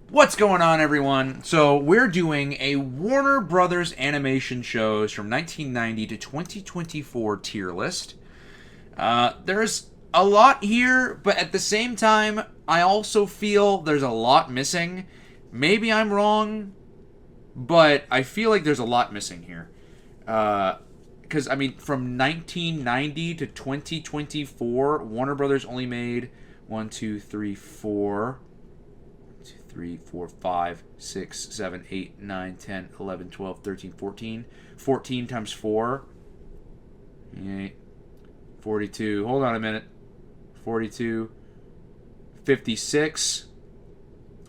What's going on, everyone? So we're doing a Warner Brothers animation shows from 1990 to 2024 tier list. There's a lot here, but at the same time, I also feel there's a lot missing. Maybe I'm wrong, but I feel like there's a lot missing here. Because, I mean, from 1990 to 2024, Warner Brothers only made 1, 2, 3, 4... 3, 4, 5, 6, 7, 8, 9, 10, 11, 12, 13, 14. 14 times 4. 8, 42. Hold on a minute. 42. 56.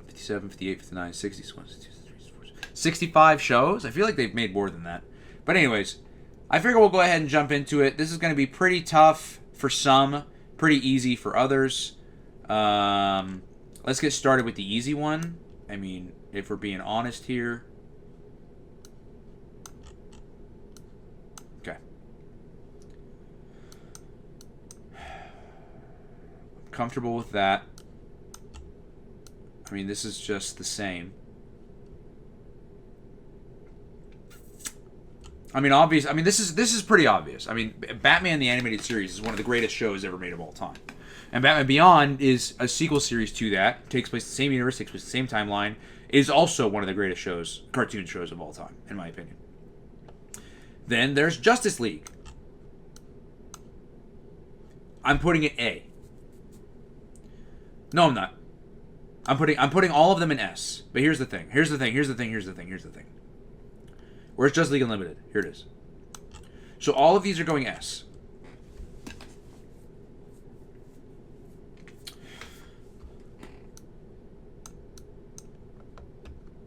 57, 58, 59, 60. 65 shows? I feel like they've made more than that. But anyways, I figure we'll go ahead and jump into it. This is going to be pretty tough for some. Pretty easy for others. Let's get started with the easy one. I mean, if we're being honest here. Okay. Comfortable with that. I mean, this is just the same. I mean, obvious. I mean, this is pretty obvious. I mean, Batman the Animated Series is one of the greatest shows ever made of all time. And Batman Beyond is a sequel series to that. Takes place in the same universe, takes place in the same timeline. Is also one of the greatest shows, cartoon shows of all time, in my opinion. Then there's Justice League. I'm putting it A. No, I'm not. I'm putting all of them in S. But here's the thing. Here's the thing. Where's Justice League Unlimited? Here it is. So all of these are going S.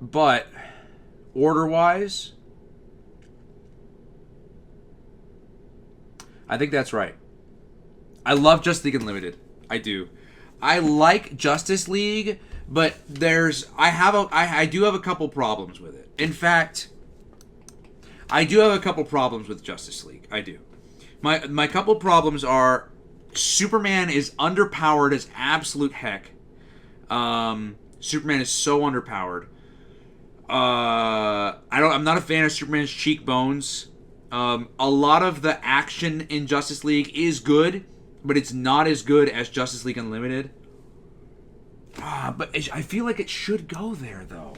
But order-wise, I think that's right. I love Justice League Unlimited. I do. I like Justice League, but I do have a couple problems with it. In fact, I do have a couple problems with Justice League. I do. My couple problems are Superman is underpowered as absolute heck. Superman is so underpowered. I'm not a fan of Superman's cheekbones. A lot of the action in Justice League is good, but it's not as good as Justice League Unlimited. But I feel like it should go there, though.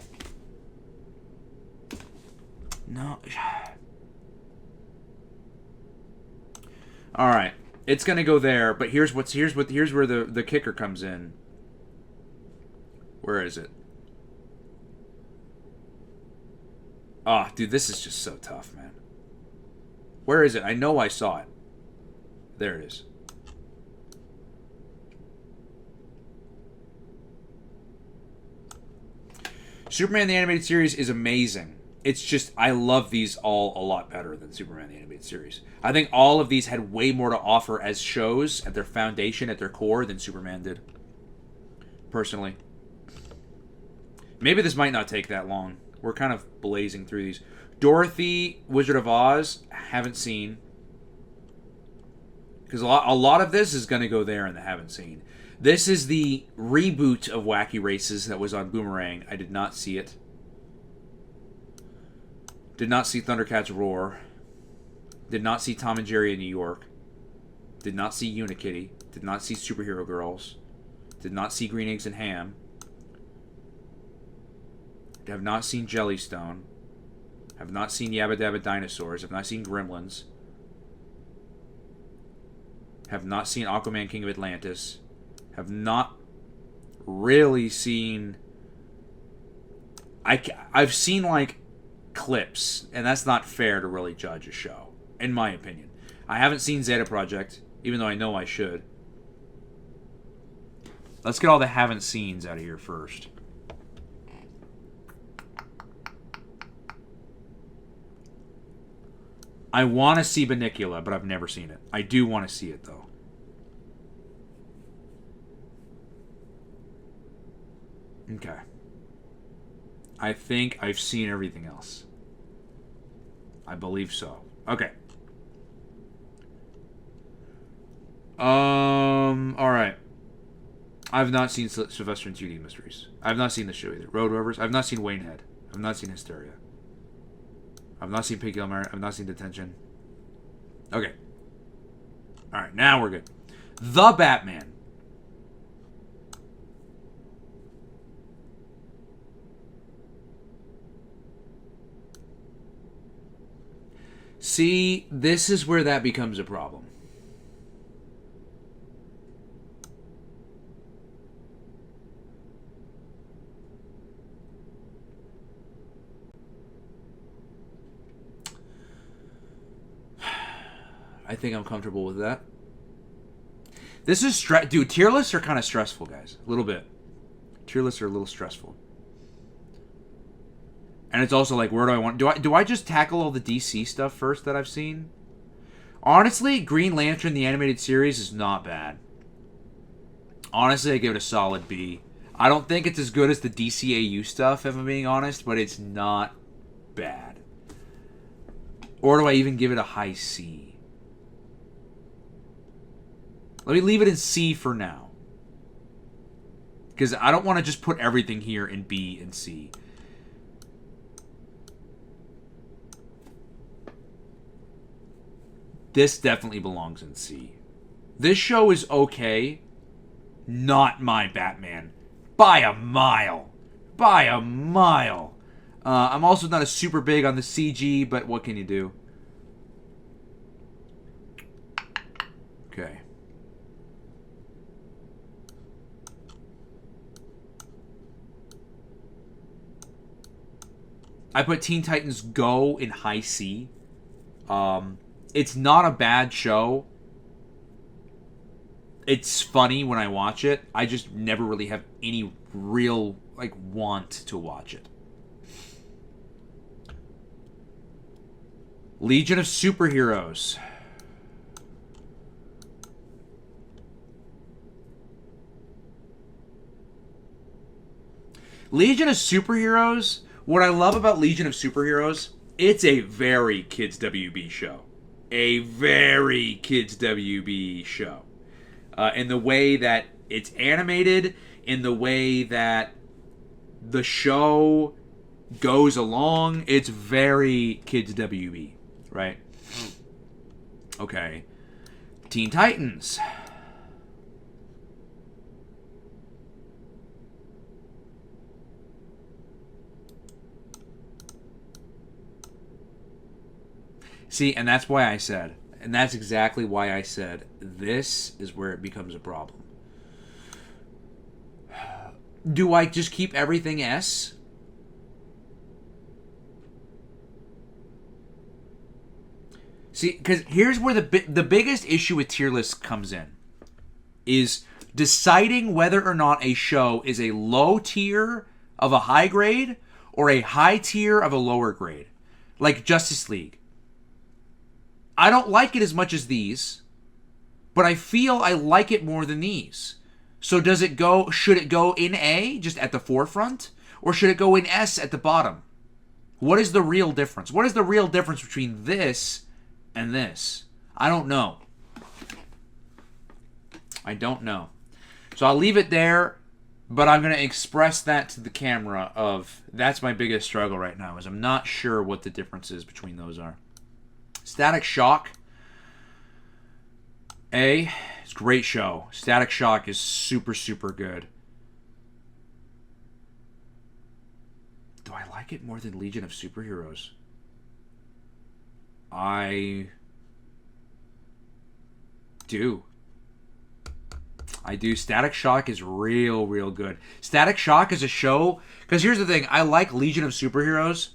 No. All right, it's gonna go there. But here's where the kicker comes in. Where is it? Oh, dude, this is just so tough, man. Where is it? I know I saw it. There it is. Superman the Animated Series is amazing. It's just, I love these all a lot better than Superman the Animated Series. I think all of these had way more to offer as shows at their foundation, at their core, than Superman did. Personally. Maybe this might not take that long. We're kind of blazing through these. Dorothy, Wizard of Oz, haven't seen. Because a lot of this is going to go there in the haven't seen. This is the reboot of Wacky Races that was on Boomerang. I did not see it. Did not see Thundercats Roar. Did not see Tom and Jerry in New York. Did not see Unikitty. Did not see Superhero Girls. Did not see Green Eggs and Ham. Have not seen Jellystone. Have not seen Yabba Dabba Dinosaurs. Have not seen Gremlins. Have not seen Aquaman King of Atlantis. Have not really seen... I've seen, like, clips, and that's not fair to really judge a show, in my opinion. I haven't seen Zeta Project, even though I know I should. Let's get all the haven't seens out of here first. I want to see Bunnicula, but I've never seen it. I do want to see it, though. Okay. I think I've seen everything else. I believe so. Okay. All right. I've not seen Sylvester and 2D Mysteries. I've not seen the show either. Road Rovers. I've not seen Waynehead. I've not seen Hysteria. I've not seen Pig Gilmore. I've not seen Detention. Okay. Alright, now we're good. The Batman. See, this is where that becomes a problem. I think I'm comfortable with that. This is dude, tier lists are kind of stressful, guys. A little bit. Tier lists are a little stressful. And it's also like, where do I want... Do I just tackle all the DC stuff first that I've seen? Honestly, Green Lantern, the animated series, is not bad. Honestly, I give it a solid B. I don't think it's as good as the DCAU stuff, if I'm being honest, but it's not bad. Or do I even give it a high C? Let me leave it in C for now. Because I don't want to just put everything here in B and C. This definitely belongs in C. This show is okay. Not my Batman. By a mile. By a mile. I'm also not a super big on the CG, but what can you do? Okay. I put Teen Titans Go in high C. It's not a bad show. It's funny when I watch it. I just never really have any real, want to watch it. Legion of Superheroes. Legion of Superheroes, what I love about Legion of Superheroes, it's a very kids WB show. A very kids WB show. In the way that it's animated, in the way that the show goes along, it's very kids WB, right? Okay. Teen Titans. See, and that's why I said, and that's exactly why I said, this is where it becomes a problem. Do I just keep everything S? See, because here's where the biggest issue with tier lists comes in, is deciding whether or not a show is a low tier of a high grade or a high tier of a lower grade. Like Justice League. I don't like it as much as these, but I feel I like it more than these. So should it go in A, just at the forefront, or should it go in S at the bottom? What is the real difference? What is the real difference between this and this? I don't know. I don't know. So I'll leave it there, but I'm going to express that to the camera of, that's my biggest struggle right now, is I'm not sure what the differences between those are. Static Shock. It's a great show. Static Shock is super, super good. Do I like it more than Legion of Superheroes? I do. I do. Static Shock is real, real good. Static Shock is a show, because here's the thing, I like Legion of Superheroes.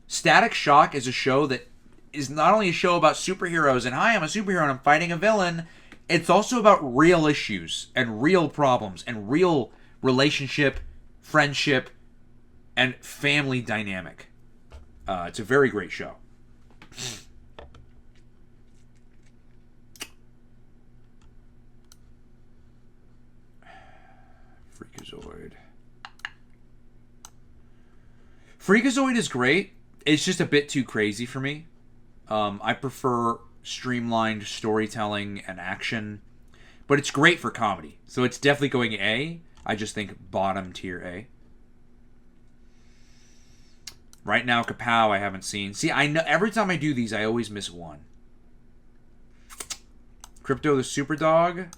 Static Shock is a show that is not only a show about superheroes and, hi, I'm a superhero and I'm fighting a villain, it's also about real issues and real problems and real relationship, friendship, and family dynamic. It's a very great show. Freakazoid. Freakazoid is great. It's just a bit too crazy for me. I prefer streamlined storytelling and action. But it's great for comedy. So it's definitely going A. I just think bottom tier A. Right now, Kapow I haven't seen. See, I know every time I do these, I always miss one. Crypto the Superdog.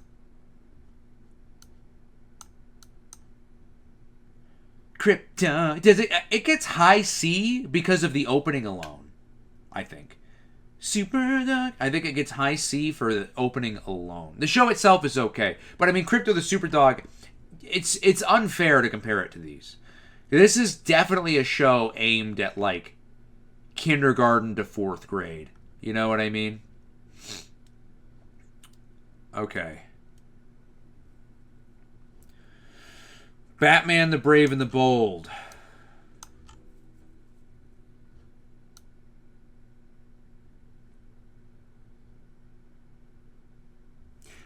Crypto. It gets high C because of the opening alone, I think. Superdog. I think it gets high C for the opening alone. The show itself is okay. But I mean, Crypto the Superdog, it's unfair to compare it to these. This is definitely a show aimed at, like, kindergarten to 4th grade. You know what I mean? Okay. Batman the Brave and the Bold.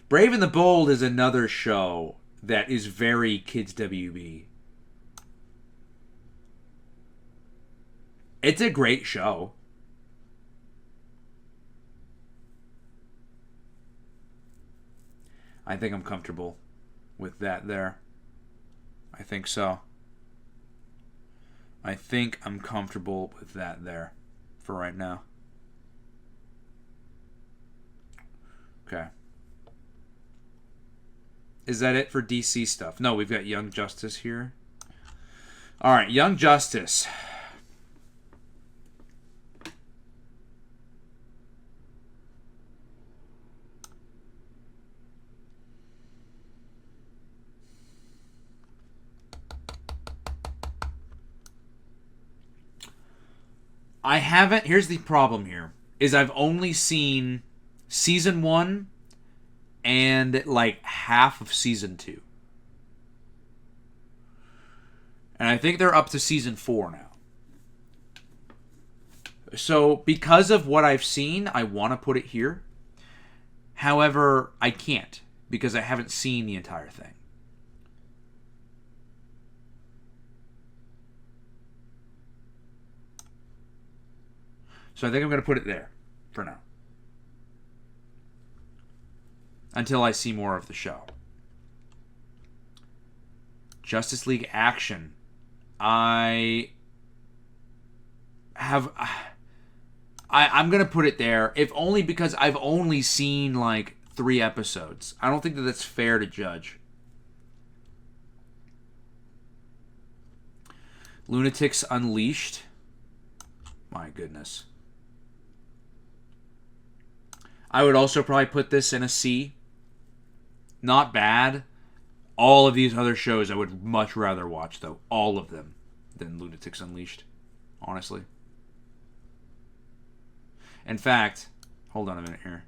Brave and the Bold is another show that is very kids WB. It's a great show. I think I'm comfortable with that there. I think so. I think I'm comfortable with that there for right now. Okay. Is that it for DC stuff? No, we've got Young Justice here. All right, Young Justice. I haven't. Here's the problem here. Is I've only seen season 1 and like half of season 2. And I think they're up to season 4 now. So because of what I've seen, I want to put it here. However, I can't because I haven't seen the entire thing. So I think I'm going to put it there for now. Until I see more of the show. Justice League Action. I'm going to put it there, if only because I've only seen like 3 episodes. I don't think that that's fair to judge. Lunatics Unleashed. My goodness. I would also probably put this in a C. Not bad. All of these other shows I would much rather watch, though. All of them. Than Lunatics Unleashed. Honestly. In fact, hold on a minute here.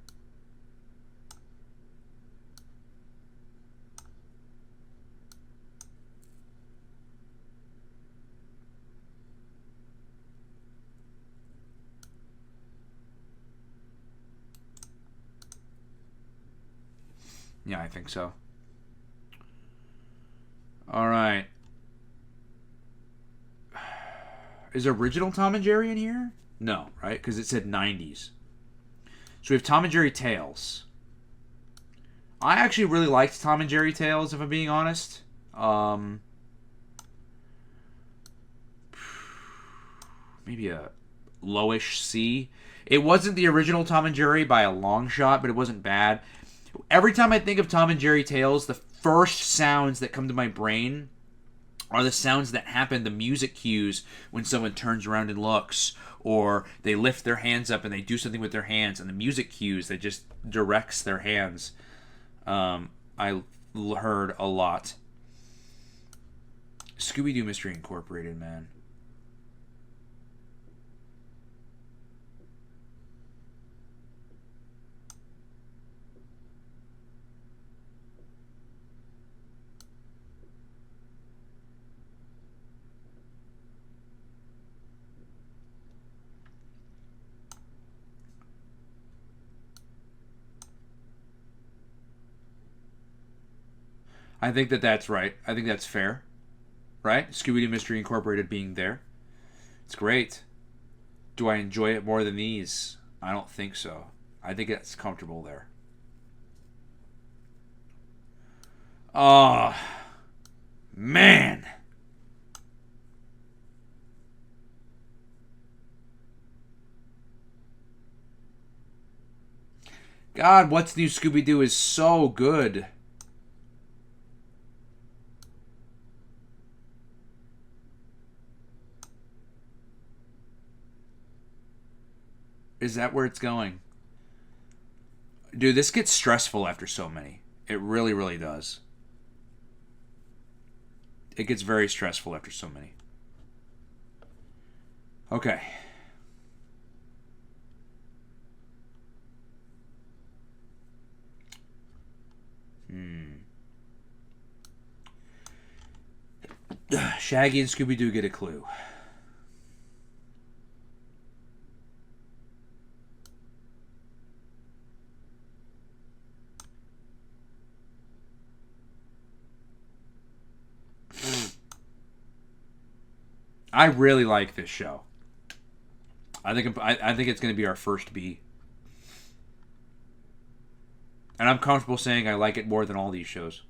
Yeah, I think so. All right. Is original Tom and Jerry in here? No, right? Because it said 90s. So we have Tom and Jerry Tales. I actually really liked Tom and Jerry Tales, if I'm being honest. Maybe a lowish C. It wasn't the original Tom and Jerry by a long shot, but it wasn't bad. Every time I think of Tom and Jerry Tales, the first sounds that come to my brain are the sounds that happen, the music cues, when someone turns around and looks, or they lift their hands up and they do something with their hands, and the music cues that just directs their hands. I heard a lot. Scooby-Doo Mystery Incorporated, man. I think that that's right. I think that's fair. Right? Scooby-Doo Mystery Incorporated being there. It's great. Do I enjoy it more than these? I don't think so. I think it's comfortable there. Oh, man. God, What's New Scooby-Doo is so good. Is that where it's going? Dude, this gets stressful after so many. It really, really does. It gets very stressful after so many. Okay. Shaggy and Scooby-Doo get a clue. I really like this show. I think it's going to be our first B. And I'm comfortable saying I like it more than all these shows.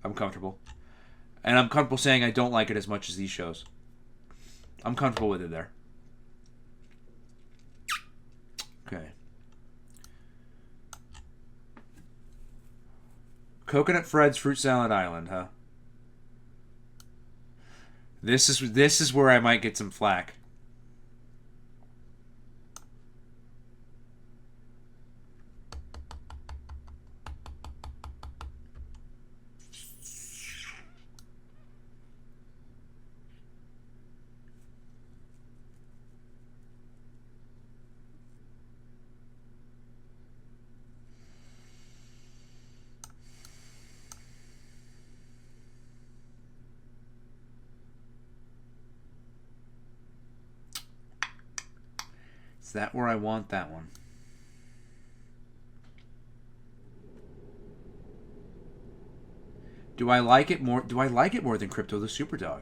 I'm comfortable. And I'm comfortable saying I don't like it as much as these shows. I'm comfortable with it there. Okay. Coconut Fred's Fruit Salad Island, huh? This is where I might get some flack. Is that where I want that one? Do I like it more? Do I like it more than Crypto the Superdog?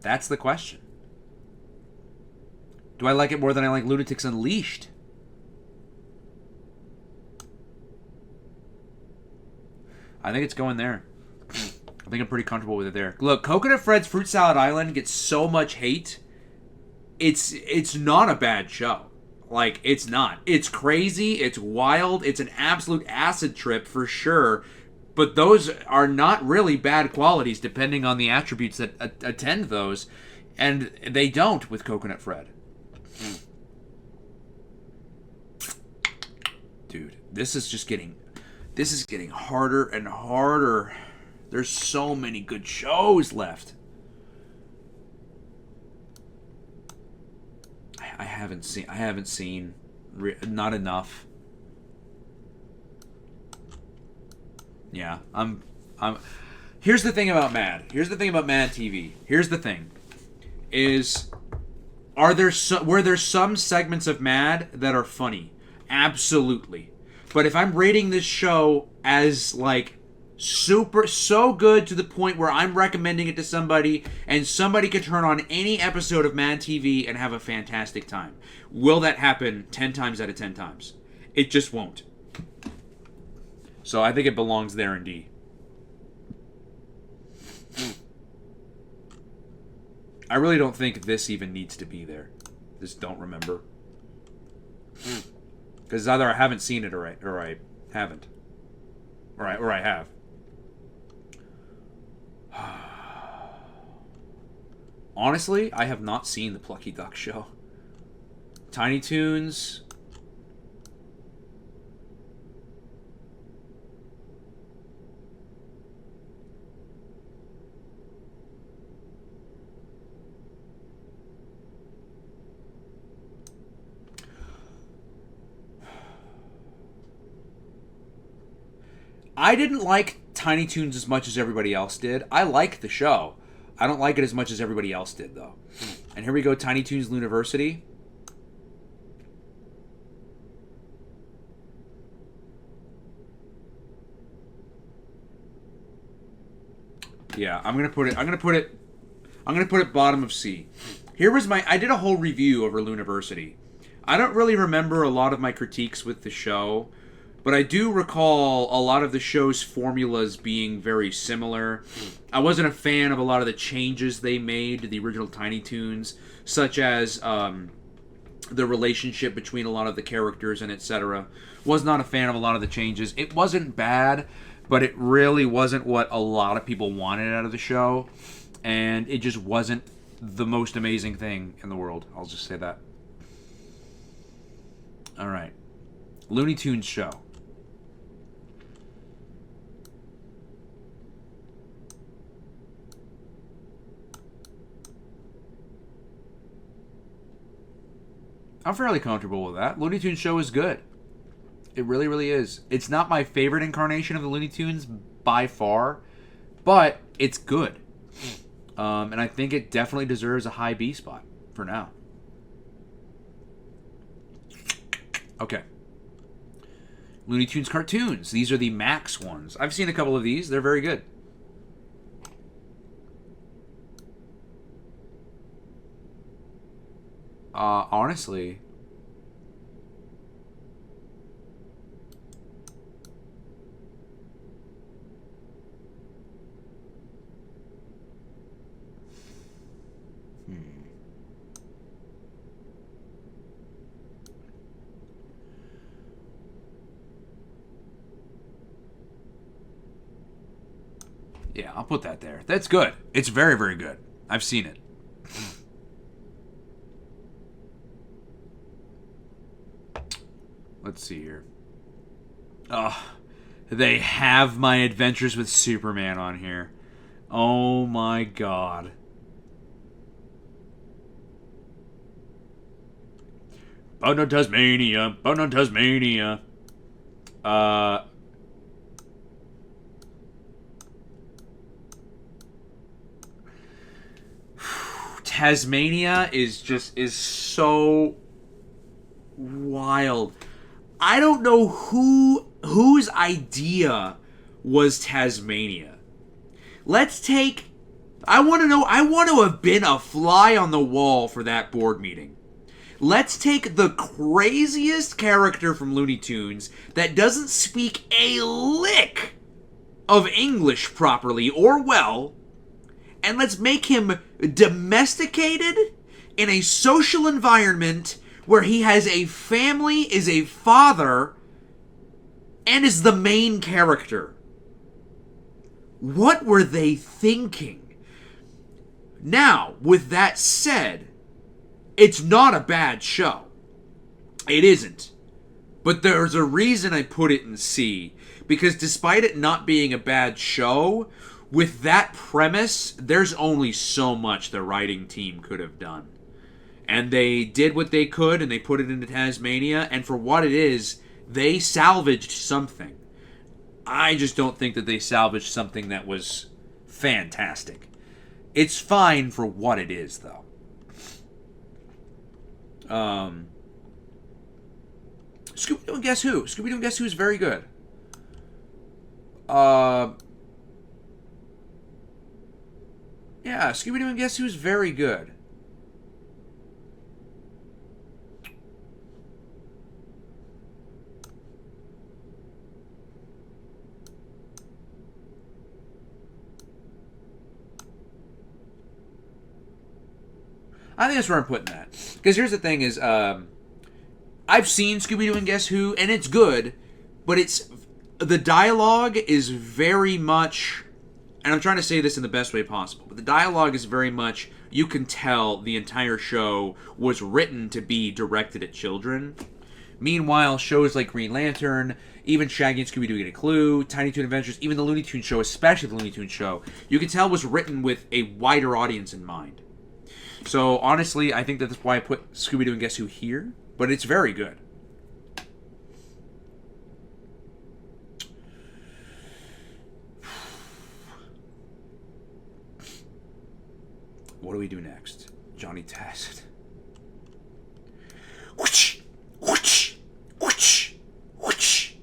That's the question. Do I like it more than I like Lunatics Unleashed? I think it's going there. I think I'm pretty comfortable with it there. Look, Coconut Fred's Fruit Salad Island gets so much hate. It's not a bad show. Like, it's not. It's crazy. It's wild. It's an absolute acid trip for sure. But those are not really bad qualities depending on the attributes that attend those. And they don't with Coconut Fred. Dude, this is getting harder and harder. There's so many good shows left. I haven't seen not enough. Yeah, I'm Here's the thing about Mad. Here's the thing about Mad TV. Here's the thing is were there some segments of Mad that are funny? Absolutely. But if I'm rating this show as like so good to the point where I'm recommending it to somebody and somebody could turn on any episode of Mad TV and have a fantastic time, will that happen 10 times out of 10 times? It just won't. So I think it belongs there in D. I really don't think this even needs to be there. Just don't remember. Because either I haven't seen it or I haven't. Or I have. Honestly, I have not seen the Plucky Duck show. Tiny Toons. I didn't like Tiny Toons as much as everybody else did. I like the show. I don't like it as much as everybody else did, though. And here we go, Tiny Toons Looniversity. Yeah, I'm gonna put it bottom of C. Here was I did a whole review over Looniversity. I don't really remember a lot of my critiques with the show. But I do recall a lot of the show's formulas being very similar. I wasn't a fan of a lot of the changes they made to the original Tiny Toons, such as the relationship between a lot of the characters and etc. Was not a fan of a lot of the changes. It wasn't bad, but it really wasn't what a lot of people wanted out of the show. And it just wasn't the most amazing thing in the world. I'll just say that. All right. Looney Tunes show. I'm fairly comfortable with that. Looney Tunes show is good. It really, really is. It's not my favorite incarnation of the Looney Tunes by far, but it's good. And I think it definitely deserves a high B spot for now. Okay. Looney Tunes cartoons. These are the Max ones. I've seen a couple of these. They're very good. Honestly, yeah, I'll put that there. That's good. It's very, very good. I've seen it. Let's see here. They have My Adventures with Superman on here. Oh my god. Bound on Tasmania. Bound on Tasmania. Tasmania is so wild. I don't know whose idea was Tasmania. Let's take... I want to have been a fly on the wall for that board meeting. Let's take the craziest character from Looney Tunes that doesn't speak a lick of English properly or well, and let's make him domesticated in a social environment where he has a family, is a father, and is the main character. What were they thinking? Now, with that said, it's not a bad show. It isn't. But there's a reason I put it in C. Because despite it not being a bad show, with that premise, there's only so much the writing team could have done. And they did what they could, and they put it into Tasmania, and for what it is, they salvaged something. I just don't think that they salvaged something that was fantastic. It's fine for what it is, though. Scooby-Doo and Guess Who? Scooby-Doo and Guess Who is very good. Yeah, Scooby-Doo and Guess Who is very good. I think that's where I'm putting that. Because here's the thing is, I've seen Scooby-Doo and Guess Who, and it's good, but the dialogue is very much, and I'm trying to say this in the best way possible, but the dialogue is very much, you can tell the entire show was written to be directed at children. Meanwhile, shows like Green Lantern, even Shaggy and Scooby-Doo Get a Clue, Tiny Toon Adventures, even the Looney Tunes show, especially the Looney Tunes show, you can tell was written with a wider audience in mind. So, honestly, I think that's why I put Scooby-Doo and Guess Who here, but it's very good. What do we do next? Johnny Test. Whoosh! Whoosh! Whoosh! Whoosh!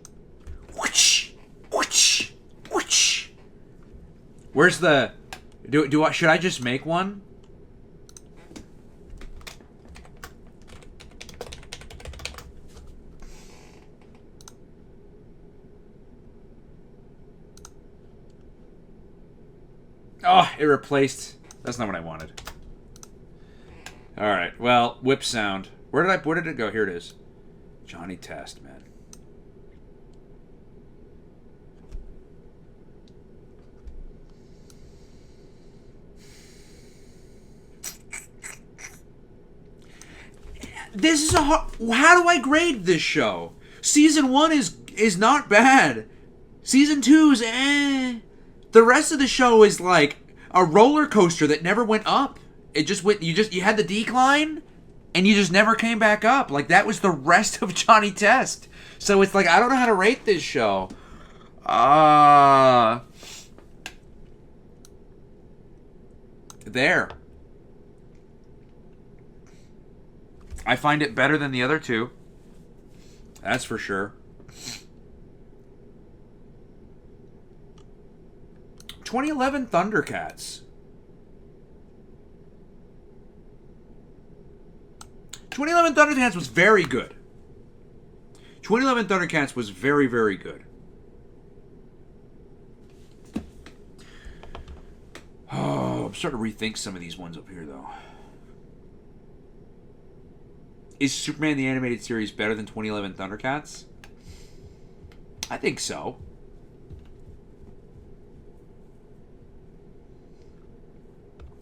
Whoosh! Whoosh! Whoosh! Where's the... should I just make one? Oh, it replaced. That's not what I wanted. All right. Well, whip sound. Where did it go? Here it is. Johnny Test, man. This is a hard... How do I grade this show? Season 1 is not bad. Season 2 is eh. The rest of the show is like a roller coaster that never went up. It just went... You had the decline, and you just never came back up. Like, that was the rest of Johnny Test. So it's like, I don't know how to rate this show. There. I find it better than the other two. That's for sure. 2011 Thundercats. 2011 Thundercats was very good. 2011 Thundercats was very, very good. Oh, I'm starting to rethink some of these ones up here, though. Is Superman the Animated Series better than 2011 Thundercats? I think so.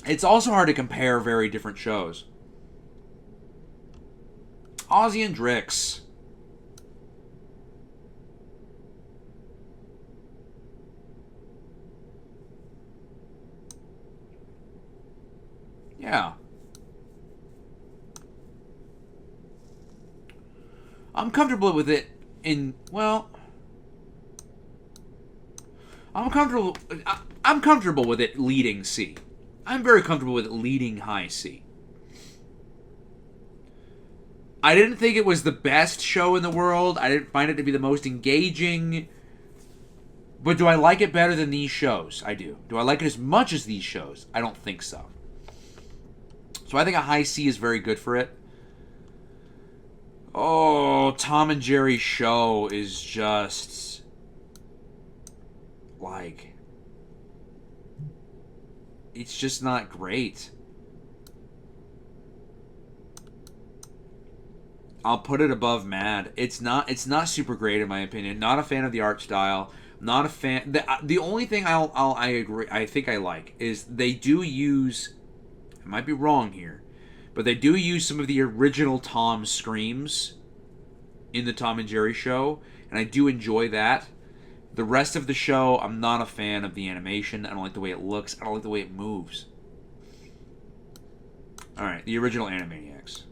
It's also hard to compare very different shows. Ozzy and Drix. Yeah. I'm comfortable with it in, well, I'm comfortable with it leading C. I'm very comfortable with it leading high C. I didn't think it was the best show in the world. I didn't find it to be the most engaging. But do I like it better than these shows? I do. Do I like it as much as these shows? I don't think so. So I think a high C is very good for it. Oh, Tom and Jerry's show is just like, it's just not great. I'll put it above Mad. It's not super great in my opinion. Not a fan of the art style. Not a fan. The only thing I agree, I think I like is they do use, I might be wrong here, but they do use some of the original Tom screams in the Tom and Jerry show, and I do enjoy that. The rest of the show, I'm not a fan of the animation. I don't like the way it looks. I don't like the way it moves. Alright, the original Animaniacs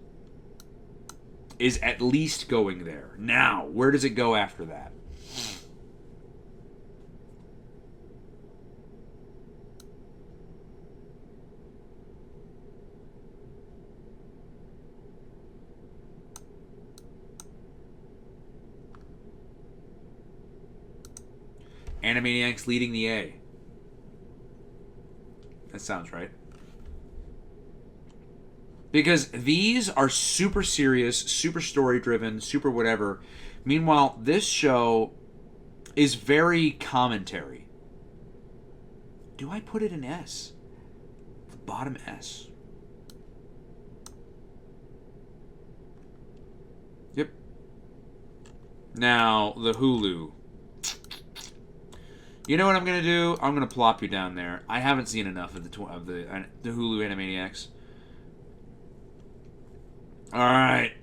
is at least going there. Now, where does it go after that? Animaniacs leading the A. That sounds right. Because these are super serious, super story-driven, super whatever. Meanwhile, this show is very commentary. Do I put it in S? The bottom S. Yep. Now, the Hulu. You know what I'm gonna do? I'm gonna plop you down there. I haven't seen enough of the Hulu Animaniacs. All right.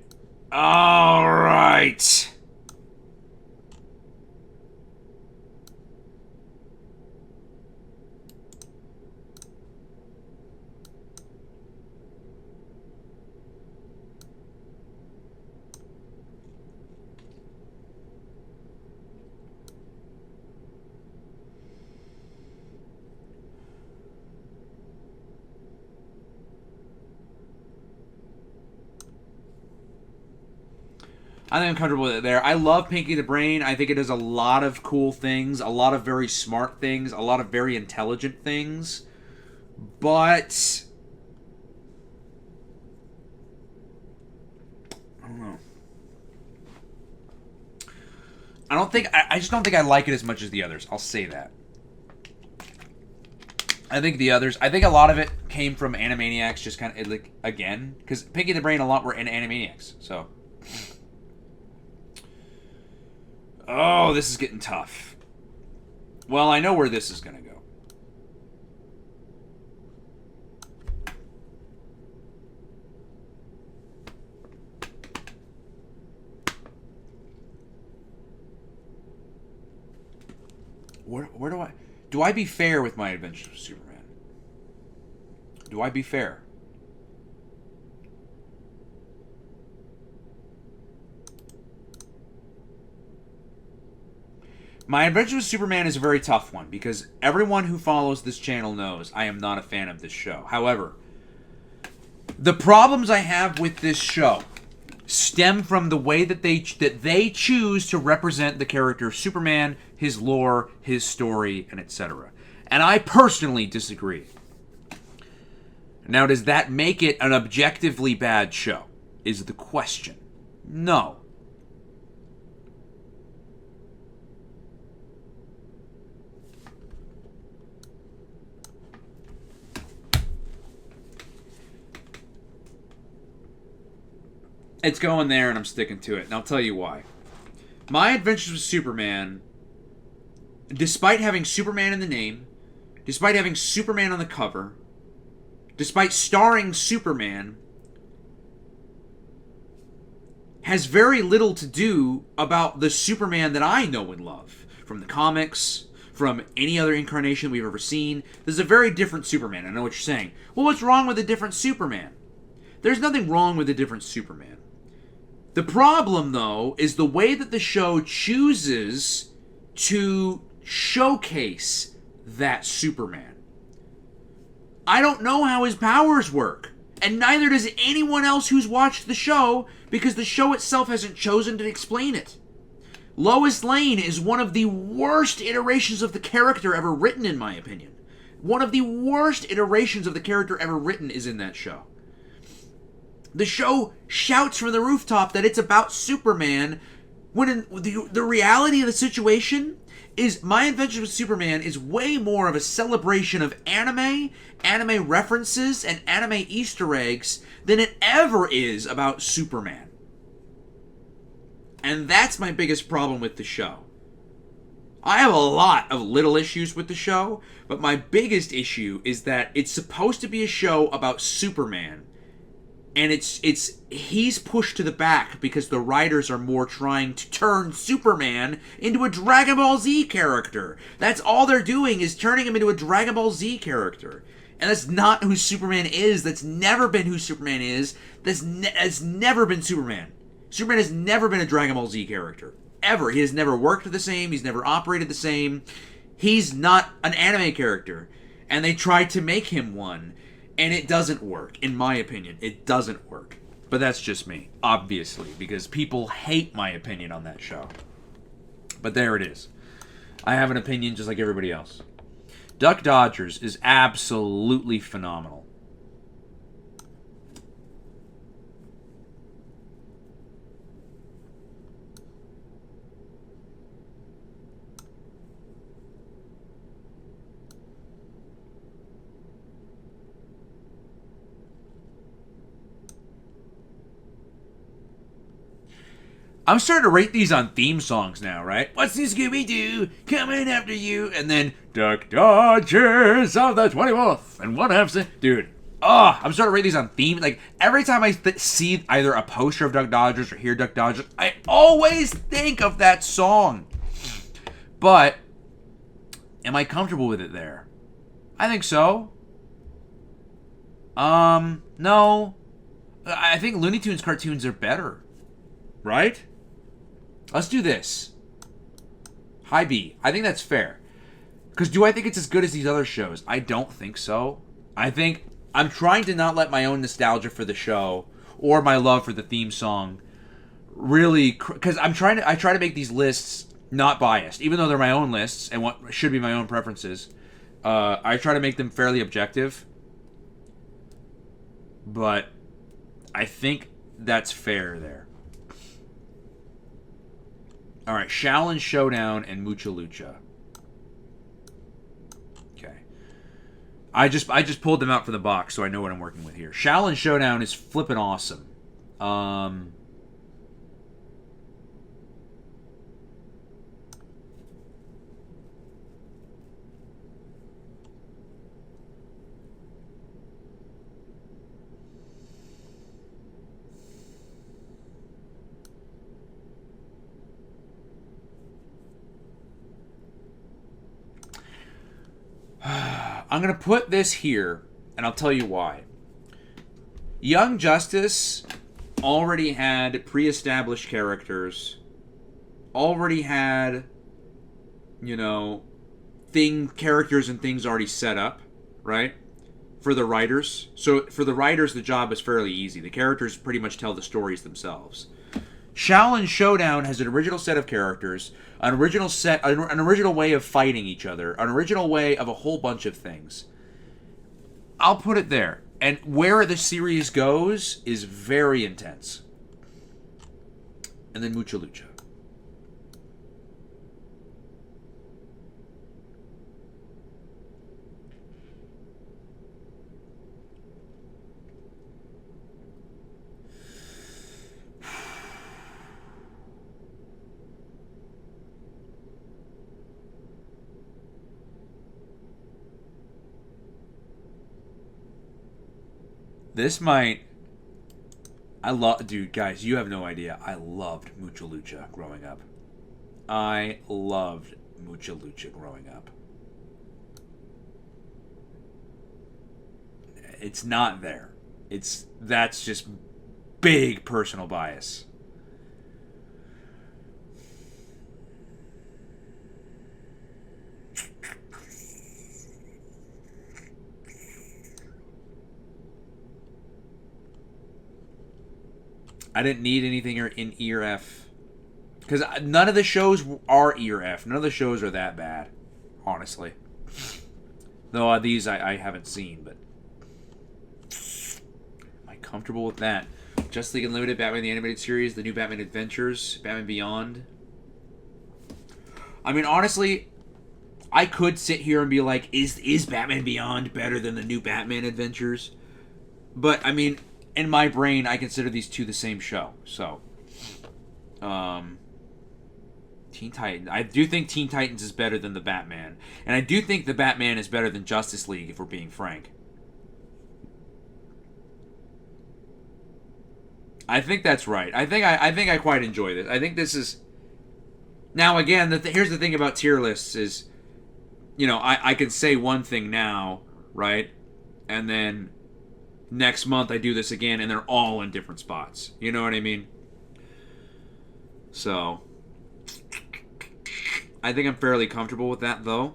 I think I'm comfortable with it there. I love Pinky the Brain. I think it does a lot of cool things, a lot of very smart things, a lot of very intelligent things. But I don't know. I just don't think I like it as much as the others. I'll say that. I think the others, I think a lot of it came from Animaniacs, just kind of, like, again, because Pinky the Brain a lot were in Animaniacs, so. Oh, this is getting tough. Well, I know where this is going to go. Where do I be fair with My Adventures with Superman? Do I be fair? My Adventures with Superman is a very tough one because everyone who follows this channel knows I am not a fan of this show. However, the problems I have with this show stem from the way that they choose to represent the character of Superman, his lore, his story, and etc. And I personally disagree. Now, does that make it an objectively bad show? Is the question. No. It's going there, and I'm sticking to it, and I'll tell you why. My Adventures with Superman, despite having Superman in the name, despite having Superman on the cover, despite starring Superman, has very little to do about the Superman that I know and love. From the comics, from any other incarnation we've ever seen. This is a very different Superman. I know what you're saying. Well, what's wrong with a different Superman? There's nothing wrong with a different Superman. The problem, though, is the way that the show chooses to showcase that Superman. I don't know how his powers work, and neither does anyone else who's watched the show, because the show itself hasn't chosen to explain it. Lois Lane is one of the worst iterations of the character ever written, in my opinion. One of the worst iterations of the character ever written is in that show. The show shouts from the rooftop that it's about Superman, when the reality of the situation is My Adventures with Superman is way more of a celebration of anime references, and anime Easter eggs than it ever is about Superman. And that's my biggest problem with the show. I have a lot of little issues with the show, but my biggest issue is that it's supposed to be a show about Superman. And he's pushed to the back because the writers are more trying to turn Superman into a Dragon Ball Z character. That's all they're doing, is turning him into a Dragon Ball Z character. And that's not who Superman is. That's never been who Superman is. That's never been Superman. Superman has never been a Dragon Ball Z character. Ever. He has never worked the same. He's never operated the same. He's not an anime character. And they tried to make him one. And it doesn't work, in my opinion. It doesn't work. But that's just me, obviously, because people hate my opinion on that show. But there it is. I have an opinion just like everybody else. Duck Dodgers is absolutely phenomenal. I'm starting to rate these on theme songs now, right? What's this Scooby-Doo coming after you? And then, Duck Dodgers of the 24th and 1/2 Dude, I'm starting to rate these on theme. Like, every time I see either a poster of Duck Dodgers or hear Duck Dodgers, I always think of that song. But, am I comfortable with it there? I think so. No. I think Looney Tunes cartoons are better. Right? Let's do this. High B. I think that's fair. Because do I think it's as good as these other shows? I don't think so. I think I'm trying to not let my own nostalgia for the show or my love for the theme song really... Because I try to make these lists not biased. Even though they're my own lists and what should be my own preferences. I try to make them fairly objective. But I think that's fair there. All right, Shaolin Showdown and Mucha Lucha. Okay. I just pulled them out from the box, so I know what I'm working with here. Shaolin Showdown is flippin' awesome. I'm going to put this here, and I'll tell you why. Young Justice already had pre-established characters, already had, you know, characters and things already set up, right? For the writers. So for the writers, the job is fairly easy. The characters pretty much tell the stories themselves. Shaolin Showdown has an original set of characters, an original way of fighting each other, an original way of a whole bunch of things. I'll put it there. And where the series goes is very intense. And then Mucha Lucha. This might... Dude, guys, you have no idea. I loved Mucha Lucha growing up. I loved Mucha Lucha growing up. It's not there. That's just big personal bias. I didn't need anything in Ear F. Because none of the shows are Ear F. None of the shows are that bad, honestly. Though these I haven't seen, but... Am I comfortable with that? Justice League Unlimited, Batman the Animated Series, the new Batman Adventures, Batman Beyond. I mean, honestly, I could sit here and be like, is Batman Beyond better than the new Batman Adventures? But, I mean... In my brain, I consider these two the same show. So, Teen Titans. I do think Teen Titans is better than the Batman, and I do think the Batman is better than Justice League, if we're being frank. I think that's right. I think I quite enjoy this. I think this is. Now again, here's the thing about tier lists is, you know, I can say one thing now, right, and then. Next month I do this again and they're all in different spots. You know what I mean? So I think I'm fairly comfortable with that though.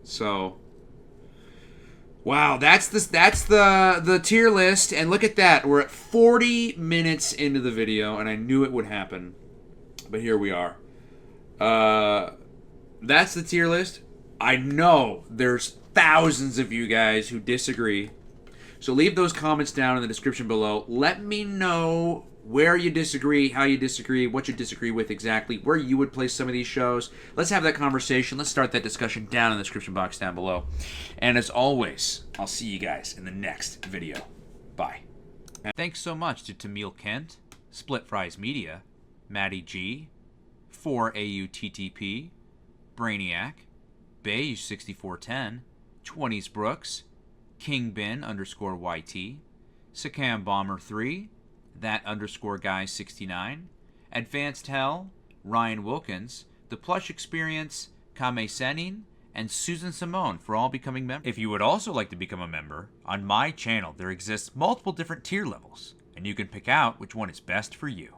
So wow, that's the tier list, and look at that. We're at 40 minutes into the video and I knew it would happen. But here we are. That's the tier list. I know there's thousands of you guys who disagree. So leave those comments down in the description below. Let me know where you disagree, how you disagree, what you disagree with exactly, where you would place some of these shows. Let's have that conversation. Let's start that discussion down in the description box down below. And as always, I'll see you guys in the next video. Bye. And thanks so much to Tamil Kent, Split Fries Media, Maddie G, 4AUTTP, Brainiac, Beige6410, 20s Brooks, Kingbin _YT, Sakam Bomber 3, that _guy 69, Advanced Hell, Ryan Wilkins, The Plush Experience, Kame Senin, and Susan Simone for all becoming members. If you would also like to become a member, on my channel there exists multiple different tier levels, and you can pick out which one is best for you.